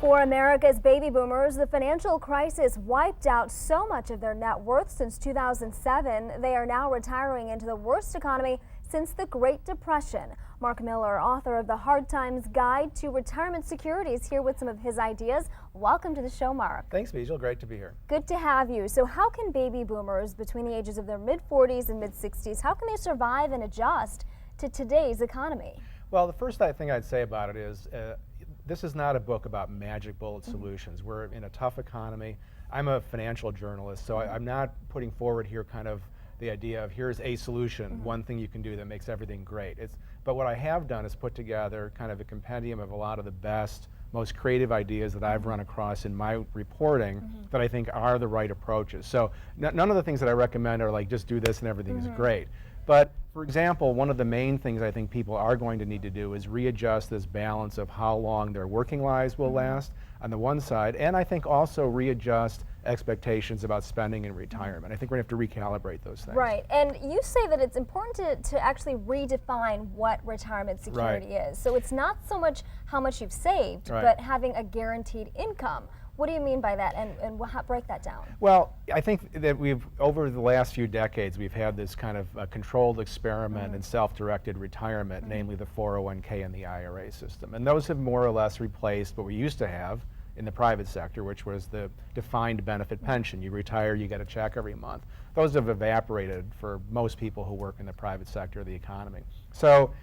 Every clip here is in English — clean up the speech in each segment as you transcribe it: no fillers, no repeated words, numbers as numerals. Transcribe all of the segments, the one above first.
For America's baby boomers, the financial crisis wiped out so much of their net worth since 2007. They are now retiring into the worst economy since the Great Depression. Mark Miller, author of the Hard Times Guide to Retirement Security, is here with some of his ideas. Welcome to the show, Mark. Thanks, Bijal. Great to be here. Good to have you. So how can baby boomers between the ages of their mid-40s and mid-60s, how can they survive and adjust to today's economy? Well, the first thing I'd say about it is this is not a book about magic bullet solutions. We're in a tough economy. I'm a financial journalist, so I'm not putting forward here kind of the idea of here's a solution, one thing you can do that makes everything great. But what I have done is put together kind of a compendium of a lot of the best, most creative ideas that I've run across in my reporting that I think are the right approaches. So none of the things that I recommend are like just do this and everything is great. But for example, one of the main things I think people are going to need to do is readjust this balance of how long their working lives will last on the one side, and I think also readjust expectations about spending in retirement. I think we're going to have to recalibrate those things. Right, and you say that it's important to actually redefine what retirement security is. So it's not so much how much you've saved, but having a guaranteed income. What do you mean by that, and break that down? Well, I think that over the last few decades, we've had this kind of controlled experiment in self-directed retirement, namely the 401k and the IRA system. And those have more or less replaced what we used to have in the private sector, which was the defined benefit pension. You retire, you get a check every month. Those have evaporated for most people who work in the private sector of the economy. So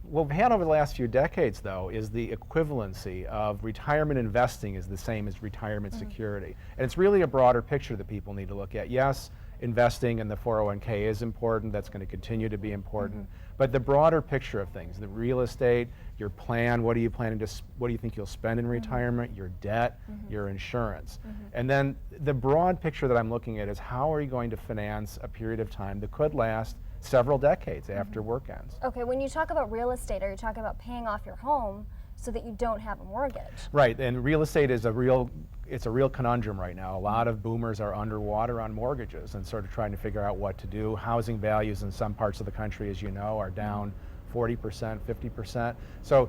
what we've had over the last few decades, though, is the equivalency of retirement investing is the same as retirement security. And it's really a broader picture that people need to look at. Yes, investing in the 401k is important. That's going to continue to be important. But the broader picture of things, the real estate, your plan, what do you think you'll spend in retirement, your debt, your insurance. And then the broad picture that I'm looking at is how are you going to finance a period of time that could last several decades after work ends. Okay, when you talk about real estate, are you talking about paying off your home so that you don't have a mortgage? Right, and real estate is it's a real conundrum right now. A lot of boomers are underwater on mortgages and sort of trying to figure out what to do. Housing values in some parts of the country, as you know, are down 40%, 50%. So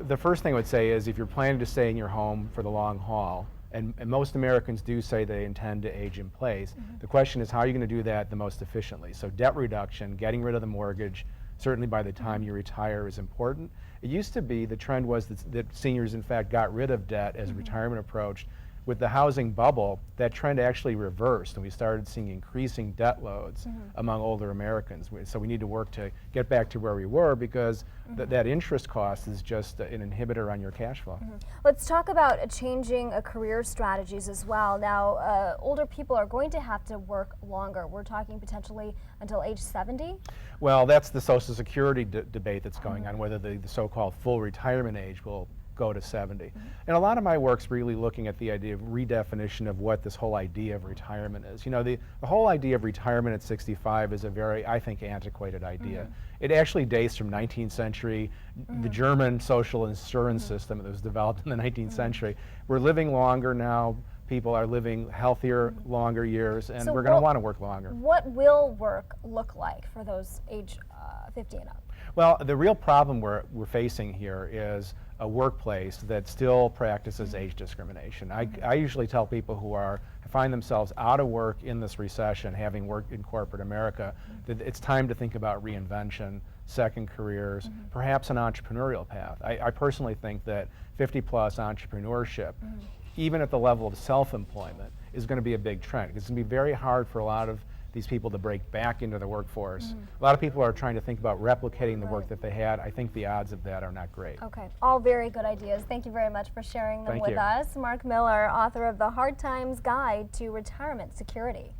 the first thing I would say is if you're planning to stay in your home for the long haul, and most Americans do say they intend to age in place. The question is how are you going to do that the most efficiently? So debt reduction, getting rid of the mortgage, certainly by the time you retire is important. It used to be, the trend was that seniors in fact got rid of debt as retirement approached. With the housing bubble, that trend actually reversed and we started seeing increasing debt loads among older Americans. So we need to work to get back to where we were because that interest cost is just an inhibitor on your cash flow. Let's talk about changing career strategies as well. Now, older people are going to have to work longer. We're talking potentially until age 70? Well, that's the Social Security debate that's going on, whether the so-called full retirement age will go to 70. And a lot of my work's really looking at the idea of redefinition of what this whole idea of retirement is. You know, the whole idea of retirement at 65 is a very, I think, antiquated idea. It actually dates from 19th century, the German social insurance system that was developed in the 19th century. We're living longer now. People are living healthier, longer years, and we're going to want to work longer. What will work look like for those age 50 and up? Well, the real problem we're facing here is a workplace that still practices age discrimination. I usually tell people who find themselves out of work in this recession, having worked in corporate America, that it's time to think about reinvention, second careers, perhaps an entrepreneurial path. I personally think that 50-plus entrepreneurship, even at the level of self-employment, is going to be a big trend. It's going to be very hard for a lot of these people to break back into the workforce. A lot of people are trying to think about replicating the work that they had. I think the odds of that are not great. Okay, all very good ideas. Thank you very much for sharing them with us. Mark Miller, author of the Hard Times Guide to Retirement Security.